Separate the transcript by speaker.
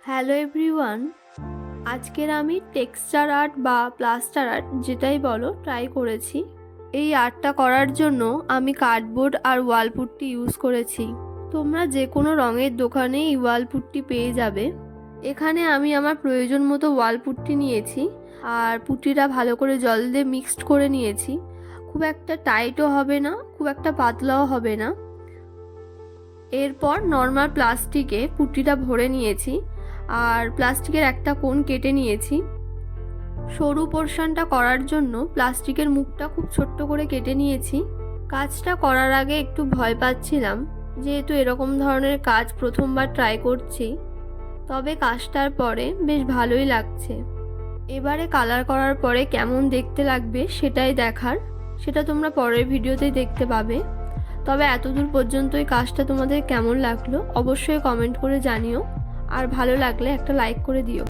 Speaker 1: Hello everyone, আজকের আমি texture art বা প্লাস্টার আর্ট যেটাই বলো ট্রাই করেছি। এই আর্টটা করার জন্য আমি কার্ডবোর্ড আর ওয়াল পুট্টি ইউজ করেছি। তোমরা যে কোনো রঙের দোকানে এই ওয়াল পুট্টি পেয়ে যাবে। এখানে আমি আমার প্রয়োজন মতো ওয়াল পুট্টি নিয়েছি আর পুট্টিটা ভালো করে জল দিয়ে মিক্সড করে নিয়েছি। খুব একটা টাইটও হবে না, খুব একটা পাতলাও হবে না। এরপর নর্মাল প্লাস্টিকে পুট্টিটা ভরে নিয়েছি আর প্লাস্টিকের একটা কোণ কেটে নিয়েছি। সরু পোর্শনটা করার জন্য প্লাস্টিকের মুখটা খুব ছোট্ট করে কেটে নিয়েছি। কাজটা করার আগে একটু ভয় পাচ্ছিলাম, যেহেতু এরকম ধরনের কাজ প্রথমবার ট্রাই করছি। তবে কাজটার পরে বেশ ভালোই লাগছে। এবারে কালার করার পরে কেমন দেখতে লাগবে সেটাই দেখার, সেটা তোমরা পরের ভিডিওতেই দেখতে পাবে। তবে এতদূর পর্যন্তই কাজটা তোমাদের কেমন লাগলো অবশ্যই কমেন্ট করে জানিও, আর ভালো লাগলে একটা লাইক করে দিও।